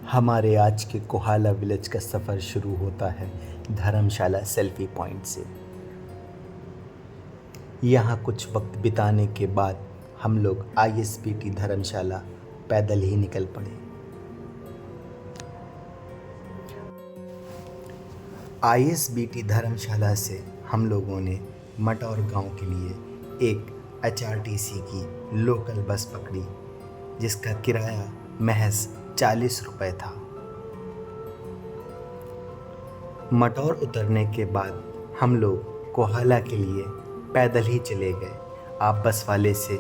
हमारे आज के कोहाला विलेज का सफ़र शुरू होता है धर्मशाला सेल्फी पॉइंट से। यहाँ कुछ वक्त बिताने के बाद हम लोग आईएसबीटी धर्मशाला पैदल ही निकल पड़े। आईएसबीटी धर्मशाला से हम लोगों ने मटौर गांव के लिए एक एचआरटीसी की लोकल बस पकड़ी, जिसका किराया महज 40 रुपये था। मटौर उतरने के बाद हम लोग कोहाला के लिए पैदल ही चले गए। आप बस वाले से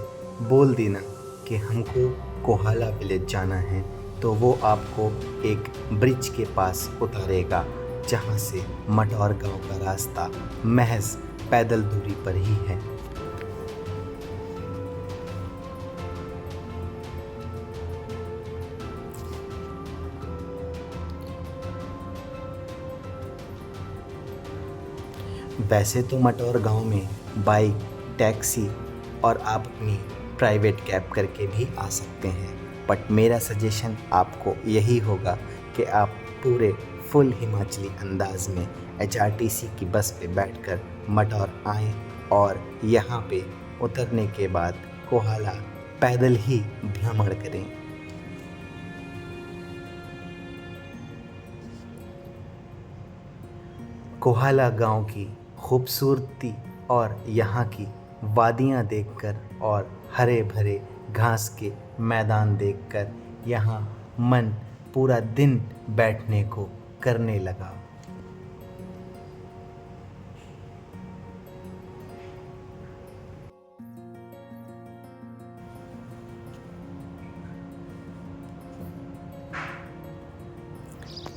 बोल देना कि हमको कोहाला विलेज जाना है, तो वो आपको एक ब्रिज के पास उतारेगा, जहाँ से मटौर गांव का रास्ता महज पैदल दूरी पर ही है। वैसे तो मटौर गांव में बाइक, टैक्सी और आप अपनी प्राइवेट कैब करके भी आ सकते हैं, बट मेरा सजेशन आपको यही होगा कि आप पूरे फुल हिमाचली अंदाज में एचआरटीसी की बस पे बैठकर मटौर आएँ और यहाँ पे उतरने के बाद कोहाला पैदल ही भ्रमण करें। कोहाला गांव की खूबसूरती और यहाँ की वादियाँ देखकर और हरे भरे घास के मैदान देखकर यहाँ मन पूरा दिन बैठने को करने लगा।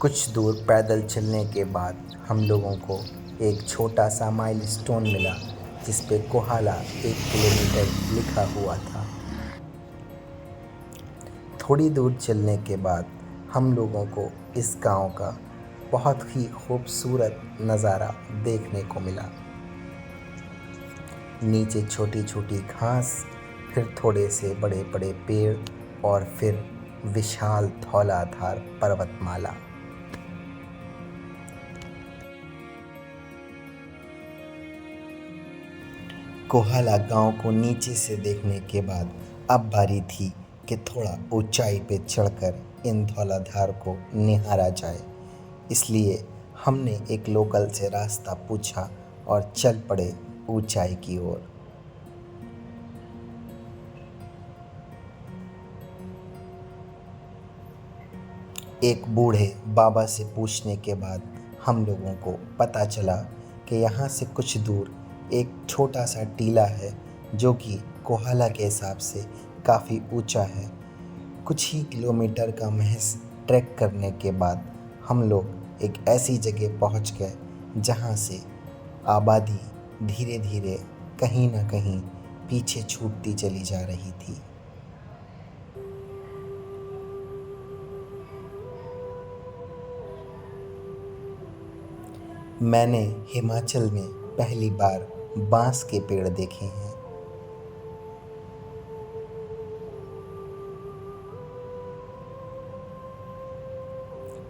कुछ दूर पैदल चलने के बाद हम लोगों को एक छोटा सा माइलस्टोन मिला, जिस पे कोहाला 1 किलोमीटर लिखा हुआ था। थोड़ी दूर चलने के बाद हम लोगों को इस गांव का बहुत ही खूबसूरत नज़ारा देखने को मिला। नीचे छोटी छोटी घास, फिर थोड़े से बड़े बड़े पेड़ और फिर विशाल धौलाधार पर्वतमाला। कोहाला गांव को नीचे से देखने के बाद अब बारी थी कि थोड़ा ऊंचाई पे चढ़कर इन धौलाधार को निहारा जाए। इसलिए हमने एक लोकल से रास्ता पूछा और चल पड़े ऊंचाई की ओर। एक बूढ़े बाबा से पूछने के बाद हम लोगों को पता चला कि यहाँ से कुछ दूर एक छोटा सा टीला है, जो कि कोहाला के हिसाब से काफ़ी ऊंचा है। कुछ ही किलोमीटर का महज ट्रैक करने के बाद हम लोग एक ऐसी जगह पहुंच गए जहां से आबादी धीरे धीरे कहीं ना कहीं पीछे छूटती चली जा रही थी। मैंने हिमाचल में पहली बार बांस के पेड़ देखे हैं।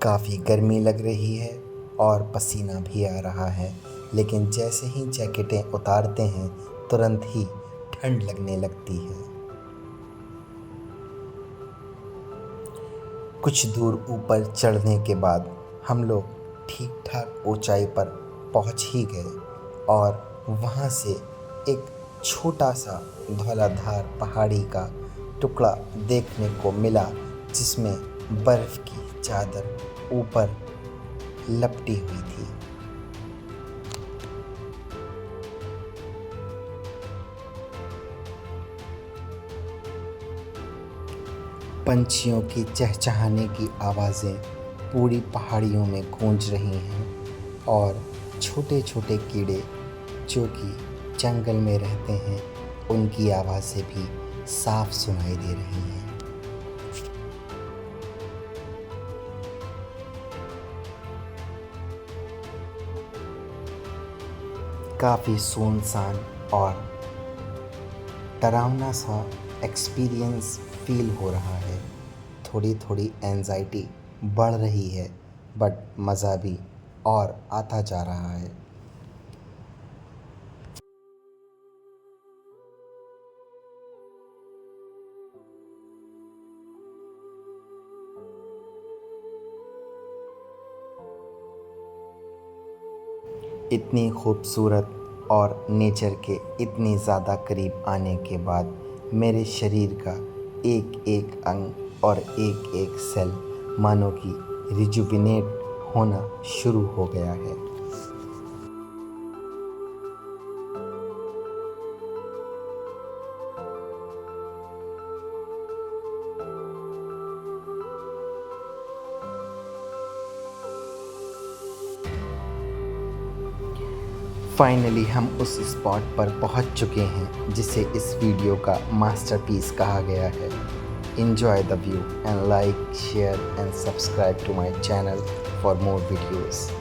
काफ़ी गर्मी लग रही है और पसीना भी आ रहा है, लेकिन जैसे ही जैकेटें उतारते हैं तुरंत ही ठंड लगने लगती है। कुछ दूर ऊपर चढ़ने के बाद हम लोग ठीक ठाक ऊंचाई पर पहुंच ही गए और वहां से एक छोटा सा धौलाधार पहाड़ी का टुकड़ा देखने को मिला, जिसमें बर्फ की चादर ऊपर लपटी हुई थी। पंछियों की चहचहाने की आवाज़ें पूरी पहाड़ियों में गूंज रही हैं और छोटे छोटे कीड़े जो कि जंगल में रहते हैं, उनकी आवाज़ें भी साफ सुनाई दे रही हैं। काफ़ी सुनसान और डरावना सा एक्सपीरियंस फील हो रहा है। थोड़ी थोड़ी एंजाइटी बढ़ रही है, बट मज़ा भी और आता जा रहा है। इतनी खूबसूरत और नेचर के इतनी ज़्यादा करीब आने के बाद मेरे शरीर का एक एक अंग और एक एक सेल मानो कि रिजुविनेट होना शुरू हो गया है। फाइनली हम उस स्पॉट पर पहुंच चुके हैं जिसे इस वीडियो का मास्टरपीस कहा गया है। Enjoy the view and like, share and subscribe to my channel for more videos.